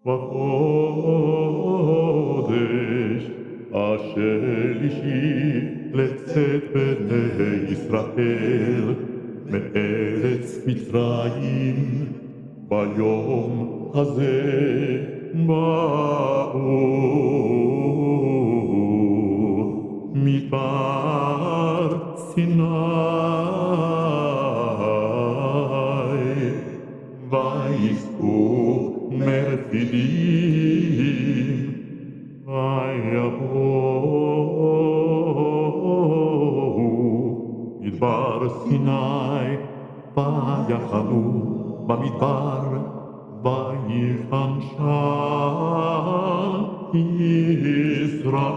בחודש השלישי לצאת בני ישראל מארץ מצרים, ביום הזה באו מדבר סיני, וייסעו מרפידים, ויבואו מדבר סיני, ויחנו במדבר, ויחן שם ישראל.